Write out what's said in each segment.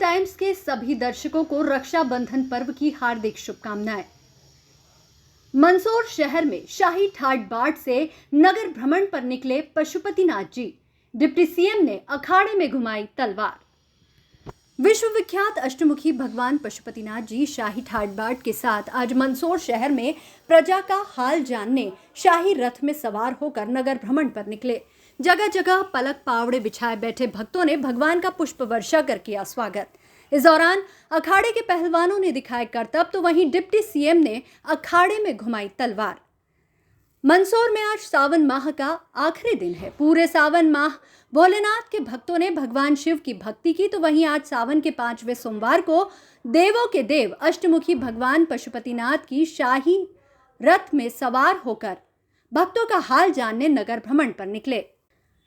Times के सभी दर्शकों को रक्षाबंधन पर्व की हार्दिक शुभकामनाएं। मंदसौर शहर में शाही ठाट बाट से नगर भ्रमण पर निकले पशुपतिनाथ जी। डिप्टी सीएम ने अखाड़े में घुमाई तलवार। विश्व विख्यात अष्टमुखी भगवान पशुपतिनाथ जी शाही ठाट बाट के साथ आज मंदसौर शहर में प्रजा का हाल जानने शाही रथ में सवार होकर नगर भ्रमण पर निकले। जगह जगह पलक पावड़े बिछाए बैठे भक्तों ने भगवान का पुष्प वर्षा कर किया स्वागत। इस दौरान अखाड़े के पहलवानों ने दिखाए करतब, तो वहीं डिप्टी सीएम ने अखाड़े में घुमाई तलवार। मंदसौर में आज सावन माह का आखिरी दिन है। पूरे सावन माह भोलेनाथ के भक्तों ने भगवान शिव की भक्ति की, तो वहीं आज सावन के 5वें सोमवार को देवों के देव अष्टमुखी भगवान पशुपतिनाथ की शाही रथ में सवार होकर भक्तों का हाल जानने नगर भ्रमण पर निकले।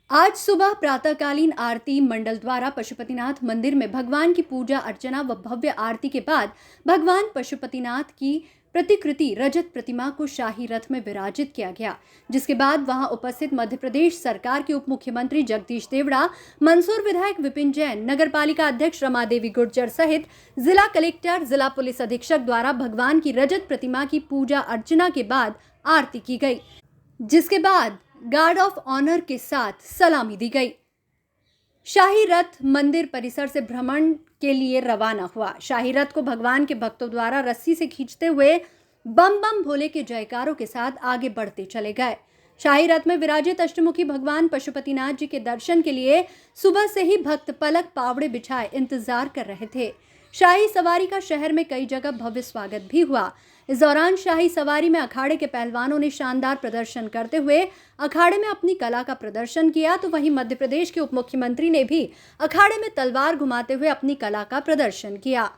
आज सुबह प्रातःकालीन आरती मंडल द्वारा पशुपतिनाथ मंदिर में भगवान की पूजा अर्चना व भव्य आरती के बाद भगवान पशुपतिनाथ की प्रतिकृति रजत प्रतिमा को शाही रथ में विराजित किया गया, जिसके बाद वहां उपस्थित मध्य प्रदेश सरकार के उप मुख्यमंत्री जगदीश देवड़ा, मंदसौर विधायक विपिन जैन, नगर पालिका अध्यक्ष रमा देवी गुर्जर सहित जिला कलेक्टर, जिला पुलिस अधीक्षक द्वारा भगवान की रजत प्रतिमा की पूजा अर्चना के बाद आरती की गई, जिसके बाद गार्ड ऑफ ऑनर के साथ सलामी दी गई। शाही रथ मंदिर परिसर से भ्रमण के लिए रवाना हुआ। शाही रथ को भगवान के भक्तों द्वारा रस्सी से खींचते हुए बम बम भोले के जयकारों के साथ आगे बढ़ते चले गए। शाही रथ में विराजित अष्टमुखी भगवान पशुपतिनाथ जी के दर्शन के लिए सुबह से ही भक्त पलक पावड़े बिछाए इंतजार कर रहे थे। शाही सवारी का शहर में कई जगह भव्य स्वागत भी हुआ। इस दौरान शाही सवारी में अखाड़े के पहलवानों ने शानदार प्रदर्शन करते हुए अखाड़े में अपनी कला का प्रदर्शन किया, तो वहीं मध्य प्रदेश के उप मुख्यमंत्री ने भी अखाड़े में तलवार घुमाते हुए अपनी कला का प्रदर्शन किया।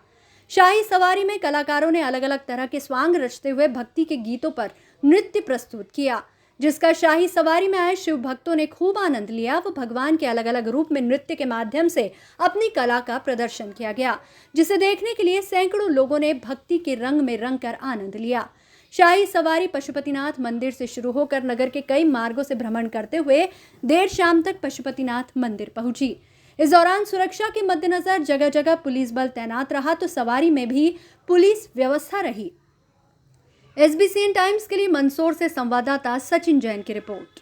शाही सवारी में कलाकारों ने अलग अलग तरह के स्वांग रचते हुए भक्ति के गीतों पर नृत्य प्रस्तुत किया, जिसका शाही सवारी में आए शिव भक्तों ने खूब आनंद लिया। वो भगवान के अलग अलग रूप में नृत्य के माध्यम से अपनी कला का प्रदर्शन किया गया, जिसे देखने के लिए सैकड़ों लोगों ने भक्ति के रंग में रंग कर आनंद लिया। शाही सवारी पशुपतिनाथ मंदिर से शुरू होकर नगर के कई मार्गों से भ्रमण करते हुए देर शाम तक पशुपतिनाथ मंदिर पहुंची। इस दौरान सुरक्षा के मद्देनजर जगह जगह पुलिस बल तैनात रहा, तो सवारी में भी पुलिस व्यवस्था रही। SBCN टाइम्स के लिए मंदसौर से संवाददाता सचिन जैन की रिपोर्ट।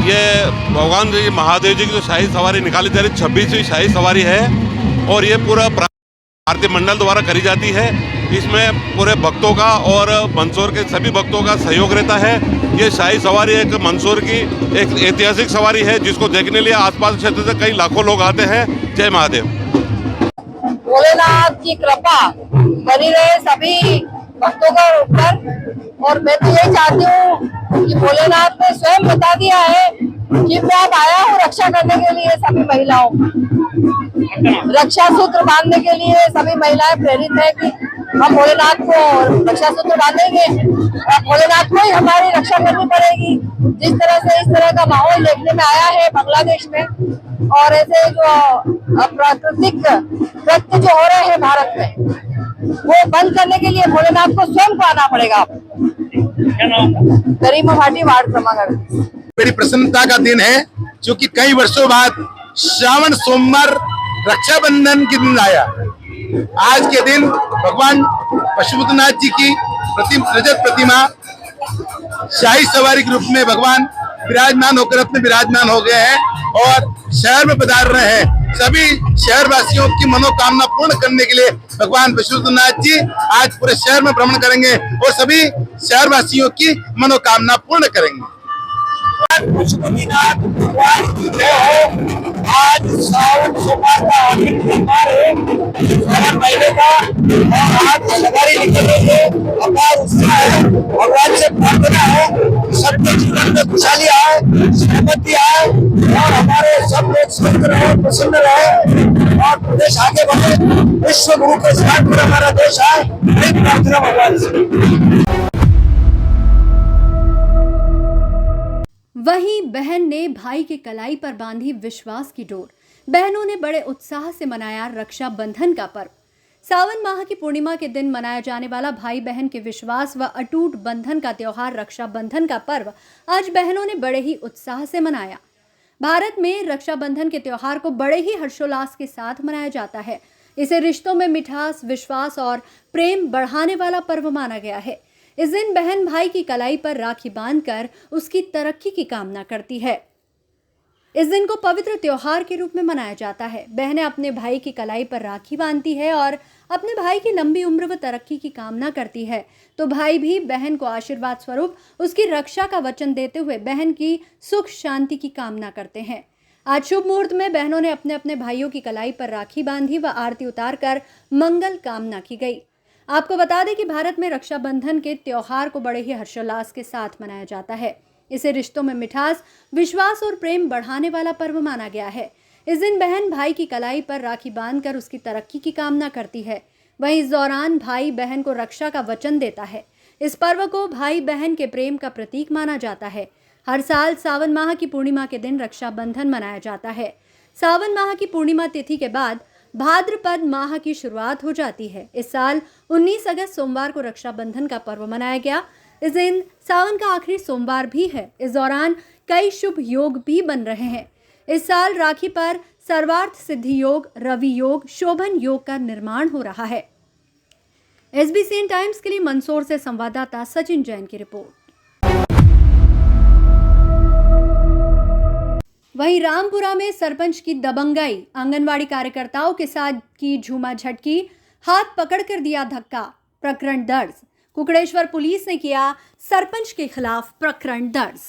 ये भगवान जी महादेव जी की जो शाही सवारी निकाली जा रही 26वीं शाही सवारी है और ये पूरा आरती मंडल द्वारा करी जाती है। इसमें पूरे भक्तों का और मंदसौर के सभी भक्तों का सहयोग रहता है। ये शाही सवारी एक मंदसौर की एक ऐतिहासिक सवारी है जिसको देखने लिए आसपास क्षेत्र से कई लाखों लोग आते हैं। जय महादेव। भोलेनाथ की कृपा बनी रहे सभी भक्तों का ऊपर। और मैं तो यही चाहती हूँ कि भोलेनाथ ने स्वयं बता दिया है कि मैं अब आया हूँ रक्षा करने के लिए सभी महिलाओं, रक्षा सूत्र बांधने के लिए सभी महिलाएं प्रेरित है कि हम भोलेनाथ को रक्षा सूत्र बांधेंगे और भोलेनाथ को ही हमारी रक्षा करनी पड़ेगी। जिस तरह से इस तरह का माहौल देखने में आया है बांग्लादेश में और ऐसे जो प्राकृतिक कृत्य जो हो रहे हैं भारत में, वो बंद करने के लिए भोलेनाथ को स्वयं को आना पड़ेगा। करीमा भाटी वार्ड क्रमांक 38। बड़ी प्रसन्नता का दिन है क्योंकि कई वर्षों बाद श्रावण सोमवार रक्षाबंधन के दिन आया। आज के दिन भगवान पशुपतिनाथ जी की रजत प्रतिमा शाही सवारी के रूप में भगवान विराजमान होकर अपने विराजमान हो गए हैं और शहर में पधार रहे हैं। सभी शहर वासियों की मनोकामना पूर्ण करने के लिए भगवान पशुपतिनाथ जी आज पूरे शहर में भ्रमण करेंगे और सभी शहर वासियों की मनोकामना पूर्ण करेंगे। पशुपतिनाथ भगवान की जय हो। आज सावन सोमवार का आखिरी सोमवार है, सावन महीने का, और आज सवारी निकल रही है। अपार उत्साह है। भगवान से प्रार्थना है कि सबके जीवन में खुशहाली आए, सहमति आए और हमारे सब लोग स्वस्थ रहे, प्रसन्न रहे और प्रदेश आगे बढ़े। विश्व गुरु के स्थान पर हमारा देश आए, यही प्रार्थना भगवान से। वहीं बहन ने भाई के कलाई पर बांधी विश्वास की डोर। बहनों ने बड़े उत्साह से मनाया रक्षाबंधन का पर्व। सावन माह की पूर्णिमा के दिन मनाया जाने वाला भाई बहन के विश्वास व अटूट बंधन का त्योहार रक्षाबंधन का पर्व आज बहनों ने बड़े ही उत्साह से मनाया। भारत में रक्षाबंधन के त्योहार को बड़े ही हर्षोल्लास के साथ मनाया जाता है। इसे रिश्तों में मिठास, विश्वास और प्रेम बढ़ाने वाला पर्व माना गया है। इस दिन बहन भाई की कलाई पर राखी बांधकर उसकी तरक्की की कामना करती है। इस दिन को पवित्र त्योहार के रूप में मनाया जाता है। बहनें अपने भाई की कलाई पर राखी बांधती है और अपने भाई की लंबी उम्र व तरक्की की कामना करती है। तो भाई भी बहन को आशीर्वाद स्वरूप उसकी रक्षा का वचन देते हुए बहन की सुख शांति की कामना करते हैं। आज शुभ मुहूर्त में बहनों ने अपने अपने भाइयों की कलाई पर राखी बांधी व आरती उतारकर मंगल कामना की गई। आपको बता दें कि भारत में रक्षाबंधन के त्योहार को बड़े ही हर्षोल्लास के साथ मनाया जाता है। इसे रिश्तों में मिठास, विश्वास और प्रेम बढ़ाने वाला पर्व माना गया है। इस दिन बहन भाई की कलाई पर राखी बांधकर उसकी तरक्की की कामना करती है। वहीं इस दौरान भाई बहन को रक्षा का वचन देता है। इस पर्व को भाई बहन के प्रेम का प्रतीक माना जाता है। हर साल सावन माह की पूर्णिमा के दिन रक्षाबंधन मनाया जाता है। सावन माह की पूर्णिमा तिथि के बाद भाद्रपद माह की शुरुआत हो जाती है। इस साल 19 अगस्त सोमवार को रक्षाबंधन का पर्व मनाया गया। इस दिन सावन का आखिरी सोमवार भी है। इस दौरान कई शुभ योग भी बन रहे हैं। इस साल राखी पर सर्वार्थ सिद्धि योग, रवि योग, शोभन योग का निर्माण हो रहा है। SBCN टाइम्स के लिए मंदसौर से संवाददाता सचिन जैन की रिपोर्ट। वहीं रामपुरा में सरपंच की दबंगाई, आंगनवाड़ी कार्यकर्ताओं के साथ की झूमा झटकी, हाथ पकड़कर दिया धक्का, प्रकरण दर्ज। कुकड़ेश्वर पुलिस ने किया सरपंच के खिलाफ प्रकरण दर्ज।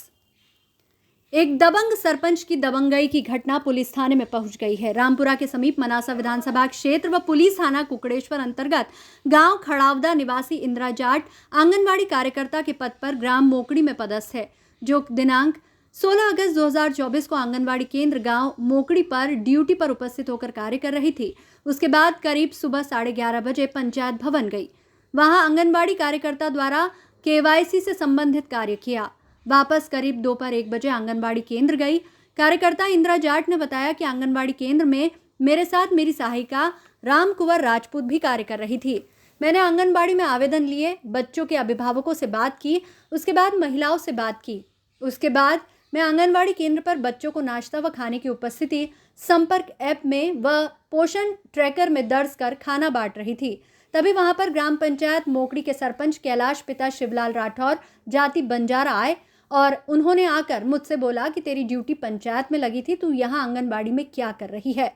एक दबंग सरपंच की दबंगई की घटना पुलिस थाने में पहुंच गई है। रामपुरा के समीप मनासा विधानसभा क्षेत्र व पुलिस थाना कुकड़ेश्वर अंतर्गत गांव खड़ावदा निवासी इंदिरा जाट आंगनबाड़ी कार्यकर्ता के पद पर ग्राम मोकड़ी में पदस्थ है, जो दिनांक 16 अगस्त 2024 को आंगनबाड़ी केंद्र गांव मोकड़ी पर ड्यूटी पर उपस्थित होकर कार्य कर रही थी। उसके बाद करीब सुबह 11:30 बजे पंचायत भवन गई। वहां आंगनबाड़ी कार्यकर्ता द्वारा KYC से संबंधित कार्य किया। वापस करीब दोपहर 1 बजे आंगनबाड़ी केंद्र गई। कार्यकर्ता इंदिरा जाट ने बताया कि आंगनबाड़ी केंद्र में मेरे साथ मेरी सहायिका राम कुंवर राजपूत भी कार्य कर रही थी। मैंने आंगनबाड़ी में आवेदन लिए, बच्चों के अभिभावकों से बात की, उसके बाद महिलाओं से बात की। उसके बाद मैं आंगनबाड़ी केंद्र पर बच्चों को नाश्ता व खाने की उपस्थिति संपर्क ऐप में व पोषण ट्रैकर में दर्ज कर खाना बांट रही थी। तभी वहां पर ग्राम पंचायत मोकड़ी के सरपंच कैलाश पिता शिवलाल राठौर जाति बंजारा आए और उन्होंने आकर मुझसे बोला कि तेरी ड्यूटी पंचायत में लगी थी, तू यहाँ आंगनबाड़ी में क्या कर रही है।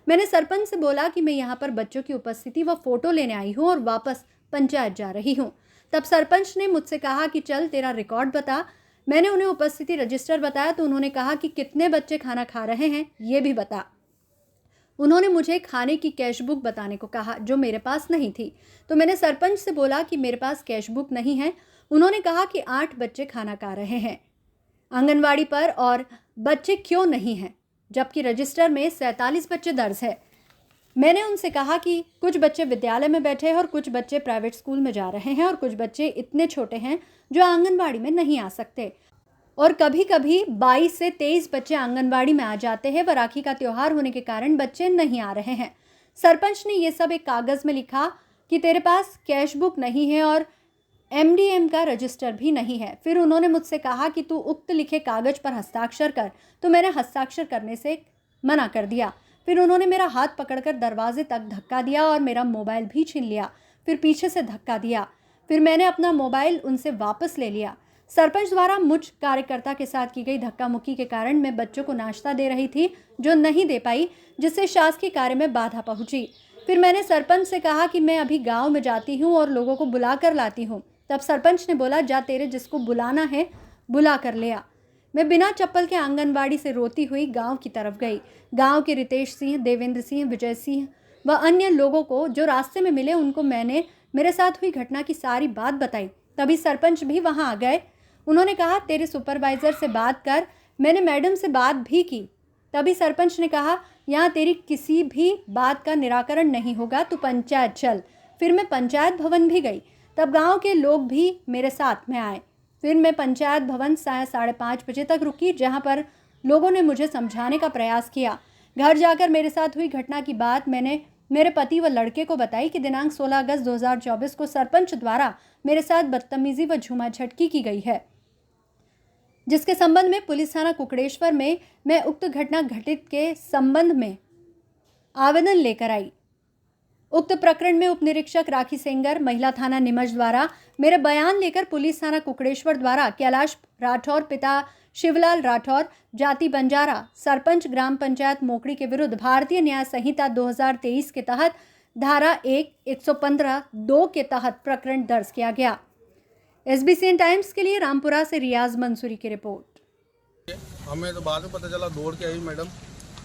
मैंने सरपंच से बोला कि मैं यहाँ पर बच्चों की उपस्थिति व फोटो लेने आई हूँ और वापस पंचायत जा रही हूँ। तब सरपंच ने मुझसे कहा कि चल तेरा रिकॉर्ड बता। मैंने उन्हें उपस्थिति रजिस्टर बताया तो उन्होंने कहा कि कितने बच्चे खाना खा रहे हैं ये भी बता। उन्होंने मुझे खाने की कैश बुक बताने को कहा, जो मेरे पास नहीं थी। तो मैंने सरपंच से बोला कि मेरे पास कैश बुक नहीं है। उन्होंने कहा कि 8 बच्चे खाना खा रहे हैं आंगनवाड़ी पर और बच्चे क्यों नहीं हैं, जबकि रजिस्टर में 47 बच्चे दर्ज है। मैंने उनसे कहा कि कुछ बच्चे विद्यालय में बैठे हैं और कुछ बच्चे प्राइवेट स्कूल में जा रहे हैं और कुछ बच्चे इतने छोटे हैं जो आंगनवाड़ी में नहीं आ सकते और कभी कभी 22 से 23 बच्चे आंगनवाड़ी में आ जाते हैं व राखी का त्यौहार होने के कारण बच्चे नहीं आ रहे हैं। सरपंच ने ये सब एक कागज़ में लिखा कि तेरे पास कैश बुक नहीं है और MDM का रजिस्टर भी नहीं है। फिर उन्होंने मुझसे कहा कि तू उक्त लिखे कागज़ पर हस्ताक्षर कर, तो मैंने हस्ताक्षर करने से मना कर दिया। फिर उन्होंने मेरा हाथ पकड़कर दरवाजे तक धक्का दिया और मेरा मोबाइल भी छीन लिया। फिर पीछे से धक्का दिया। फिर मैंने अपना मोबाइल उनसे वापस ले लिया। सरपंच द्वारा मुझ कार्यकर्ता के साथ की गई धक्का मुक्की के कारण मैं बच्चों को नाश्ता दे रही थी जो नहीं दे पाई, जिससे शासकीय कार्य में बाधा पहुंची। फिर मैंने सरपंच से कहा कि मैं अभी गांव में जाती हूं और लोगों को बुला कर लाती हूं। तब सरपंच ने बोला, जा तेरे जिसको बुलाना है बुला कर ले आ। मैं बिना चप्पल के आंगनबाड़ी से रोती हुई गांव की तरफ गई। गांव के रितेश सिंह, देवेंद्र सिंह, विजय सिंह व अन्य लोगों को जो रास्ते में मिले उनको मैंने मेरे साथ हुई घटना की सारी बात बताई। तभी सरपंच भी वहां आ गए। उन्होंने कहा तेरे सुपरवाइज़र से बात कर। मैंने मैडम से बात भी की। तभी सरपंच ने कहा यहाँ तेरी किसी भी बात का निराकरण नहीं होगा, तू पंचायत चल। फिर मैं पंचायत भवन भी गई। तब गांव के लोग भी मेरे साथ में आए। फिर मैं पंचायत भवन 5:30 बजे तक रुकी, जहां पर लोगों ने मुझे समझाने का प्रयास किया। घर जाकर मेरे साथ हुई घटना की बात मैंने मेरे पति व लड़के को बताई कि दिनांक 16 अगस्त 2024 को सरपंच द्वारा मेरे साथ बदतमीजी व झूमाझटकी की गई है, जिसके संबंध में पुलिस थाना कुकड़ेश्वर में मैं उक्त घटना घटित के संबंध में आवेदन लेकर आई। उक्त प्रकरण में उप निरीक्षक राखी सेंगर, महिला थाना नीमच द्वारा मेरे बयान लेकर पुलिस थाना कुकड़ेश्वर द्वारा कैलाश राठौर पिता शिवलाल राठौर जाति बंजारा सरपंच ग्राम पंचायत मोकड़ी के विरुद्ध भारतीय न्याय संहिता 2023 के तहत धारा 115(2) के तहत प्रकरण दर्ज किया गया। SBCN टाइम्स के लिए रामपुरा से रियाज मंसूरी की रिपोर्ट। हमें तो बाद में पता चला, दौड़ के आई मैडम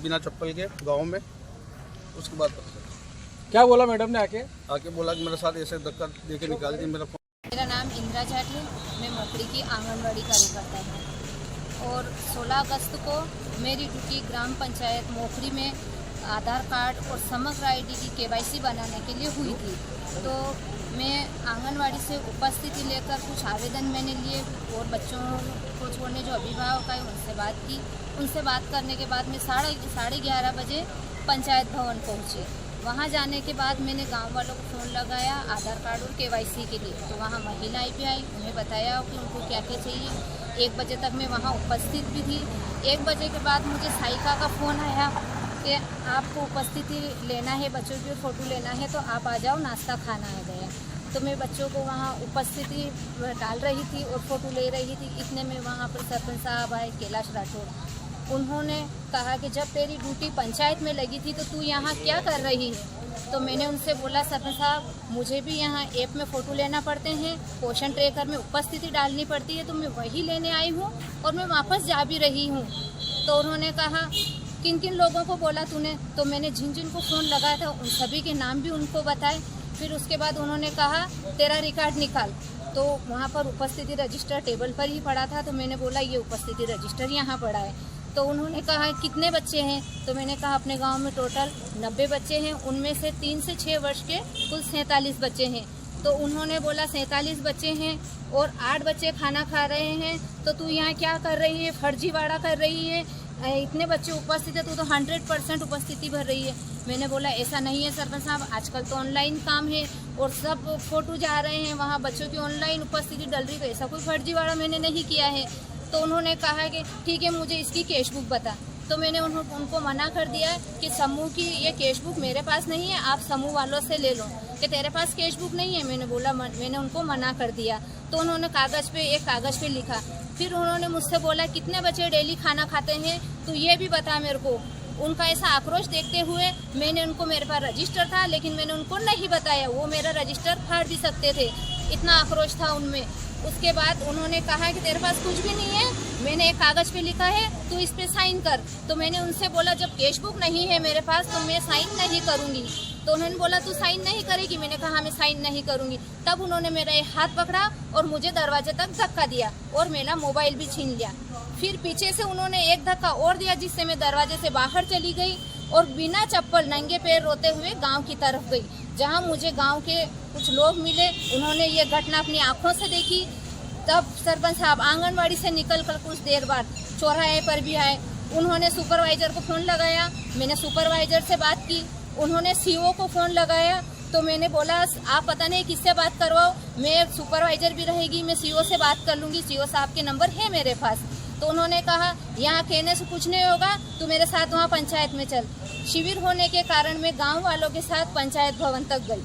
बिना चप्पल के गांव में। उसके बाद पता चला। क्या बोला मैडम ने आके बोला कि मेरे साथ ऐसे धक्का दे के निकाल दी। मेरा नाम इंदिरा जाट है, मैं मोकड़ी की आंगनबाड़ी कार्यकर्ता हूँ और 16 अगस्त को मेरी ड्यूटी ग्राम पंचायत मोकड़ी में आधार कार्ड और समग्र ID की KYC बनाने के लिए हुई थी। तो मैं आंगनबाड़ी से उपस्थिति लेकर कुछ आवेदन मैंने लिए और बच्चों को छोड़ने जो अभिभावक आए उनसे बात की। उनसे बात करने के बाद मैं 11:30 बजे पंचायत भवन पहुँची। वहाँ जाने के बाद मैंने गांव वालों को फ़ोन लगाया आधार कार्ड और KYC के लिए। तो वहाँ महिलाएं भी आई, उन्हें बताया कि उनको क्या क्या चाहिए। 1 बजे तक मैं वहाँ उपस्थित भी थी। 1 बजे के बाद मुझे सहायिका का फ़ोन आया कि आपको उपस्थिति लेना है, बच्चों की फ़ोटो लेना है तो आप आ जाओ, नाश्ता खाना है गया। तो मैं बच्चों को वहाँ उपस्थिति डाल रही थी और फ़ोटो ले रही थी। इतने में वहाँ पर सरपंच साहब आए, कैलाश राठौर। उन्होंने कहा कि जब तेरी ड्यूटी पंचायत में लगी थी तो तू यहाँ क्या कर रही है। तो मैंने उनसे बोला सरपंच साहब मुझे भी यहाँ ऐप में फ़ोटो लेना पड़ते हैं, पोषण ट्रैकर में उपस्थिति डालनी पड़ती है, तो मैं वही लेने आई हूँ और मैं वापस जा भी रही हूँ। तो उन्होंने कहा किन किन लोगों को बोला तूने? तो मैंने जिन जिन को फ़ोन लगाया था उन सभी के नाम भी उनको बताए। फिर उसके बाद उन्होंने कहा तेरा रिकॉर्ड निकाल। तो वहाँ पर उपस्थिति रजिस्टर टेबल पर ही पड़ा था, तो मैंने बोला ये उपस्थिति रजिस्टर यहाँ पड़ा है। तो उन्होंने कहा कितने बच्चे हैं? तो मैंने कहा अपने गांव में टोटल 90 बच्चे हैं, उनमें से 3 से 6 वर्ष के कुल 47 बच्चे हैं। तो उन्होंने बोला 47 बच्चे हैं और 8 बच्चे खाना खा रहे हैं, तो तू यहाँ क्या कर रही है? फर्जीवाड़ा कर रही है, इतने बच्चे उपस्थित है, तू तो 100% उपस्थिति भर रही है। मैंने बोला ऐसा नहीं है सरपंच साहब, आजकल तो ऑनलाइन काम है और सब फोटो जा रहे हैं, वहाँ बच्चों की ऑनलाइन उपस्थिति डल रही, तो ऐसा कोई फर्जीवाड़ा मैंने नहीं किया है। तो उन्होंने कहा कि ठीक है मुझे इसकी कैश बुक बता। तो मैंने उनको मना कर दिया कि समूह की ये कैश बुक मेरे पास नहीं है, आप समूह वालों से ले लो। कि तेरे पास कैश बुक नहीं है? मैंने उनको मना कर दिया। तो उन्होंने एक कागज़ पे लिखा। फिर उन्होंने मुझसे बोला कितने बच्चे डेली खाना खाते हैं, तो ये भी बता मेरे को। उनका ऐसा आक्रोश देखते हुए मैंने उनको, मेरे पास रजिस्टर था लेकिन मैंने उनको नहीं बताया, वो मेरा रजिस्टर फाड़ भी सकते थे, इतना आक्रोश था उनमें। उसके बाद उन्होंने कहा कि तेरे पास कुछ भी नहीं है, मैंने एक कागज़ पे लिखा है, तू इस पे साइन कर। तो मैंने उनसे बोला जब कैश बुक नहीं है मेरे पास तो मैं साइन नहीं करूँगी। तो उन्होंने बोला तू साइन नहीं करेगी? मैंने कहा मैं साइन नहीं करूँगी। तब उन्होंने मेरा एक हाथ पकड़ा और मुझे दरवाजे तक धक्का दिया और मेरा मोबाइल भी छीन लिया। फिर पीछे से उन्होंने एक धक्का और दिया जिससे मैं दरवाजे से बाहर चली गई और बिना चप्पल नंगे पैर रोते हुए गांव की तरफ गई, जहां मुझे गांव के कुछ लोग मिले। उन्होंने ये घटना अपनी आंखों से देखी। तब सरपंच साहब आंगनवाड़ी से निकलकर कुछ देर बाद चौराहे पर भी आए। उन्होंने सुपरवाइजर को फ़ोन लगाया, मैंने सुपरवाइजर से बात की। उन्होंने सीओ को फ़ोन लगाया, तो मैंने बोला आप पता नहीं किससे बात करवाओ, मैं सुपरवाइजर भी रहेगी, मैं सीओ से बात कर लूँगी, सीओ साहब के नंबर है मेरे पास। तो उन्होंने कहा यहाँ कहने से कुछ नहीं होगा, तू मेरे साथ वहाँ पंचायत में चल। शिविर होने के कारण मैं गांव वालों के साथ पंचायत भवन तक गई।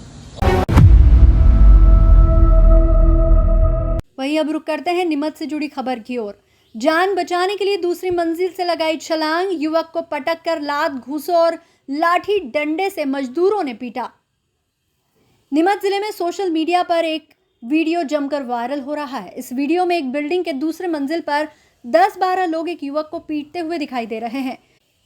वहीं अब रुक करते हैं नीमच से जुड़ी खबर की ओर। जान बचाने के लिए दूसरी मंजिल से लगाई छलांग, युवक को पटक कर लात, घूंसों और लाठी डंडे से मजदूरों ने पीटा। नीमच जिले में सोशल मीडिया पर एक वीडियो जमकर वायरल हो रहा है। इस वीडियो में एक बिल्डिंग के दूसरे मंजिल पर 10-12 लोग एक युवक को पीटते हुए दिखाई दे रहे हैं।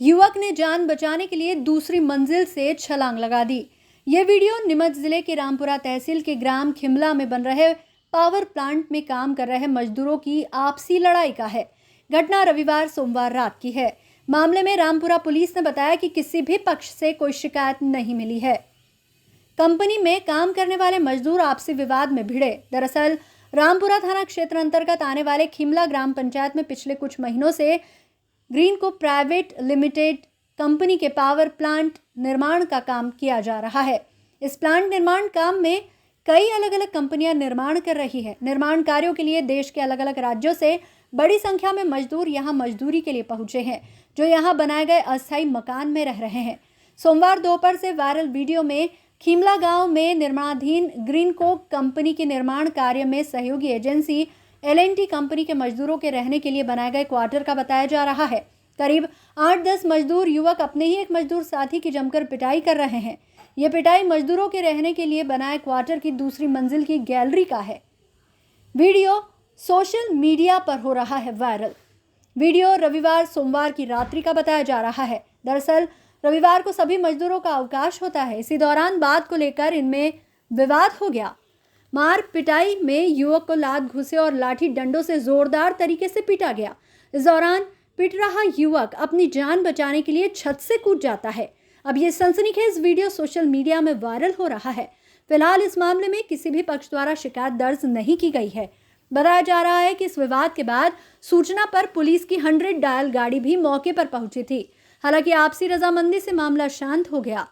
युवक ने जान बचाने के लिए दूसरी मंजिल से छलांग लगा दी। यह वीडियो नीमच जिले के रामपुरा तहसील के ग्राम खिमला में बन रहे पावर प्लांट में काम कर रहे मजदूरों की आपसी लड़ाई का है। घटना रविवार सोमवार रात की है। मामले में रामपुरा पुलिस ने बताया कि किसी भी पक्ष से कोई शिकायत नहीं मिली है। कंपनी में काम करने वाले मजदूर आपसी विवाद में भिड़े। दरअसल रामपुरा थाना क्षेत्र अंतर्गत आने वाले खिमला ग्राम पंचायत में पिछले कुछ महीनों से ग्रीनको प्राइवेट लिमिटेड कंपनी के पावर प्लांट निर्माण का काम किया जा रहा है। इस प्लांट निर्माण काम में कई अलग अलग कंपनियां निर्माण कर रही है। निर्माण कार्यों के लिए देश के अलग अलग राज्यों से बड़ी संख्या में मजदूर यहां मजदूरी के लिए पहुंचे हैं, जो यहां बनाए गए अस्थायी मकान में रह रहे हैं। सोमवार दोपहर से वायरल वीडियो में खिमला गांव में निर्माणाधीन ग्रीनको कंपनी के निर्माण कार्य में सहयोगी एजेंसी L&T कंपनी के मजदूरों के रहने के लिए बनाए गए क्वार्टर का बताया जा रहा है। करीब 8-10 मजदूर युवक अपने ही एक मजदूर साथी की जमकर पिटाई कर रहे हैं। ये पिटाई मजदूरों के रहने के लिए बनाए क्वार्टर की दूसरी मंजिल की गैलरी का है। वीडियो सोशल मीडिया पर हो रहा है वायरल। वीडियो रविवार सोमवार की रात्रि का बताया जा रहा है। दरअसल रविवार को सभी मजदूरों का अवकाश होता है। इसी दौरान बात को लेकर इनमें विवाद हो गया। मार पिटाई में युवक को लात, घूंसे और लाठी डंडों से जोरदार तरीके से पीटा गया। इस दौरान पिट रहा युवक अपनी जान बचाने के लिए छत से कूद जाता है। अब ये सनसनीखेज वीडियो सोशल मीडिया में वायरल हो रहा है। फिलहाल इस मामले में किसी भी पक्ष द्वारा शिकायत दर्ज नहीं की गई है। बताया जा रहा है कि इस विवाद के बाद सूचना पर पुलिस की 100 डायल गाड़ी भी मौके पर पहुंची थी। हालांकि आपसी रजामंदी से मामला शांत हो गया।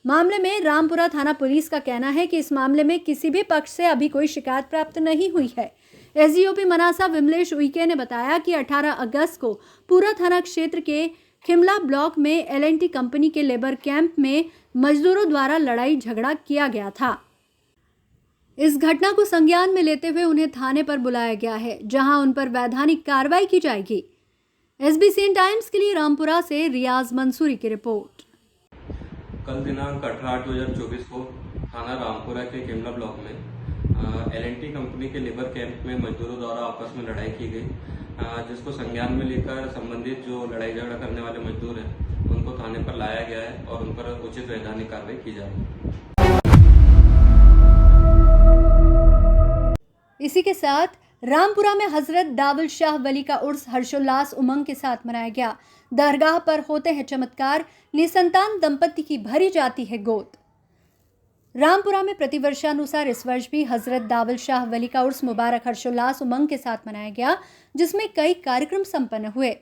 मामले में रामपुरा थाना पुलिस का कहना है कि इस मामले में किसी भी पक्ष से अभी कोई शिकायत प्राप्त नहीं हुई है। SDOP मनासा विमलेश उइके ने बताया कि 18 अगस्त को पूरा थाना क्षेत्र के खिमला ब्लॉक में L&T कंपनी के लेबर कैंप में मजदूरों द्वारा लड़ाई झगड़ा किया गया था। इस घटना को संज्ञान में लेते हुए उन्हें थाने पर बुलाया गया है, जहां उन पर वैधानिक कार्रवाई की जाएगी। SBCN टाइम्स के लिए रामपुरा से रियाज मंसूरी की रिपोर्ट। कल दिनांक 18/8/2024 को थाना रामपुरा के केमला ब्लॉक में L&T कंपनी के लेबर कैंप में मजदूरों द्वारा आपस में लड़ाई की गई, जिसको संज्ञान में लेकर संबंधित जो लड़ाई झगड़ा करने वाले मजदूर हैं उनको थाने पर लाया गया है और उन पर उचित वैधानिक कार्रवाई की जा रही है। इसी के साथ रामपुरा में हजरत दावल शाह वली का उर्स हर्षोल्लास उमंग के साथ मनाया गया। दरगाह पर होते हैं चमत्कार, निसंतान दंपति की भरी जाती है गोद। रामपुरा में प्रतिवर्षानुसार इस वर्ष भी हजरत दावल शाह वली का उर्स मुबारक हर्षोल्लास उमंग के साथ मनाया गया, जिसमें कई कार्यक्रम संपन्न हुए।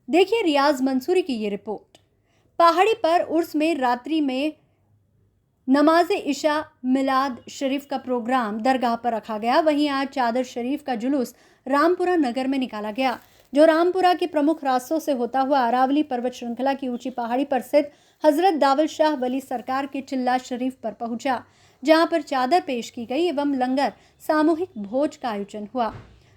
देखिए रियाज मंसूरी की ये रिपोर्ट। पहाड़ी पर उर्स में रात्रि में नमाज इशा मिलाद शरीफ का प्रोग्राम दरगाह पर रखा गया। वहीं आज चादर शरीफ का जुलूस रामपुरा नगर में निकाला गया, जो रामपुरा के प्रमुख रास्तों से होता हुआ अरावली पर्वत श्रृंखला की ऊंची पहाड़ी पर स्थित हजरत दावल शाह वली सरकार के चिल्ला शरीफ पर पहुंचा, जहां पर चादर पेश की गई एवं लंगर सामूहिक भोज का आयोजन हुआ।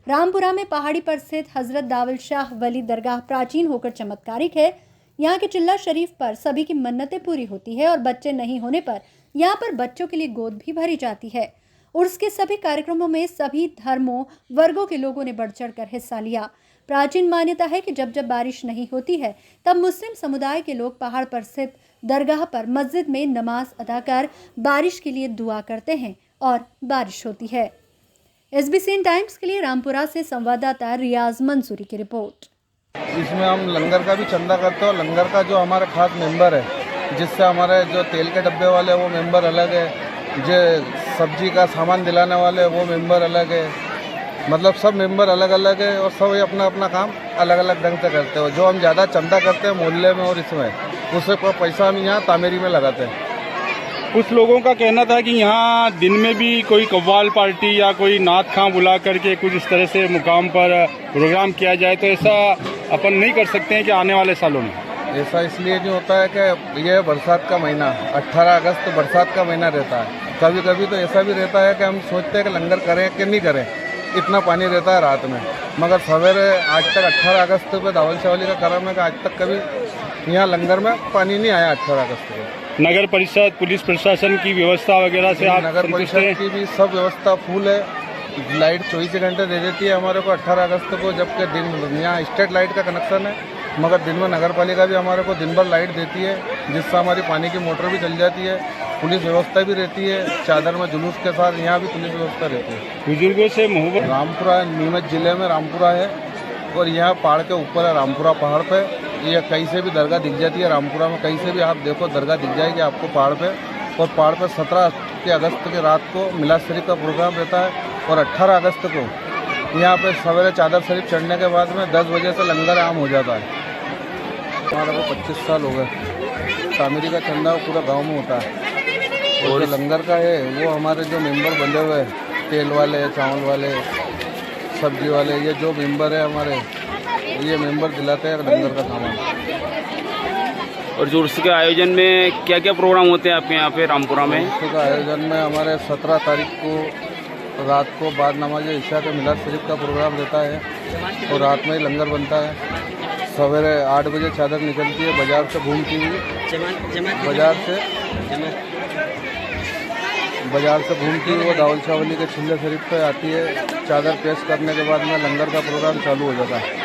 रामपुरा में पहाड़ी पर स्थित हजरत दावल शाह वली दरगाह प्राचीन होकर चमत्कारिक है। यहाँ के चिल्ला शरीफ पर सभी की मन्नतें पूरी होती है और बच्चे नहीं होने पर यहाँ पर बच्चों के लिए गोद भी भरी जाती है। उर्स के सभी कार्यक्रमों में सभी धर्मों वर्गों के लोगों ने बढ़ चढ़कर हिस्सा लिया। प्राचीन मान्यता है कि जब जब बारिश नहीं होती है तब मुस्लिम समुदाय के लोग पहाड़ पर स्थित दरगाह पर मस्जिद में नमाज अदा कर बारिश के लिए दुआ करते हैं और बारिश होती है। SBCN टाइम्स के लिए रामपुरा से संवाददाता रियाज मंसूरी की रिपोर्ट। इसमें हम लंगर का भी चंदा करते हैं और लंगर का जो हमारा खास मेंबर है, जिससे हमारे जो तेल के डब्बे वाले वो मेंबर अलग है, जो सब्जी का सामान दिलाने वाले वो मेंबर अलग है, मतलब सब मेंबर अलग अलग है और सब अपना अपना काम अलग अलग ढंग से करते हो। जो हम ज़्यादा चंदा करते हैं मोहल्ले में और इसमें, उससे कोई पैसा हम यहाँ तामीरी में लगाते हैं। कुछ लोगों का कहना था कि यहाँ दिन में भी कोई कव्वाल पार्टी या कोई नात खां बुला करके कुछ इस तरह से मुकाम पर प्रोग्राम किया जाए, तो ऐसा अपन नहीं कर सकते हैं कि आने वाले सालों में? ऐसा इसलिए नहीं होता है कि ये बरसात का महीना 18 अगस्त बरसात का महीना रहता है। कभी कभी तो ऐसा भी रहता है कि हम सोचते हैं कि लंगर करें कि नहीं करें, इतना पानी रहता है रात में। मगर सवेरे आज तक 18 अगस्त पे दावल शाह वली का करम है कि आज तक कभी यहाँ लंगर में पानी नहीं आया 18 अगस्त को। नगर परिषद पुलिस प्रशासन की व्यवस्था वगैरह से आप नगर परिषद की भी सब व्यवस्था फुल है। लाइट 24 घंटे दे देती है हमारे को 18 अगस्त को, जबकि दिन यहाँ स्टेट लाइट का कनेक्शन है, मगर दिन में नगर पालिका भी हमारे को दिन भर लाइट देती है, जिससे हमारी पानी की मोटर भी चल जाती है। पुलिस व्यवस्था भी रहती है, चादर में जुलूस के साथ यहाँ भी पुलिस व्यवस्था रहती है। बुजुर्गों से मोहब्बत। रामपुरा नीमच जिले में रामपुरा है और यहाँ पहाड़ के ऊपर है रामपुरा पहाड़ पे। ये कहीं से भी दरगाह दिख जाती है रामपुरा में, कहीं से भी आप देखो दरगाह दिख जाएगी आपको पहाड़ पे। और पहाड़ पे 17 अगस्त की रात को मिलाद शरीफ का प्रोग्राम रहता है और 18 अगस्त को यहाँ पे सवेरे चादर शरीफ चढ़ने के बाद में 10 बजे से लंगर आम हो जाता है। हमारा को 25 साल हो गए। तामीरी का चंदा पूरा गांव में होता है और जो लंगर का है वो हमारे जो मेंबर बंधे हुए हैं, तेल वाले, चावल वाले, सब्जी वाले, ये जो मेंबर है हमारे, ये मेंबर दिलाते हैं लंगर का सामान। और जो उसके आयोजन में क्या क्या प्रोग्राम होते हैं आपके यहाँ पे रामपुरा में? उसके आयोजन में हमारे 17 तारीख को रात को बाद नमाज इशा के मिलाद शरीफ का प्रोग्राम रहता है और रात में ही लंगर बनता है। सवेरे 8 बजे चादर निकलती है बाजार से घूमती हुई, बाजार से घूमती हुई वो दावल शाह वली के चिल्ला शरीफ पे आती है। चादर पेश करने के बाद में लंगर का प्रोग्राम चालू हो जाता है।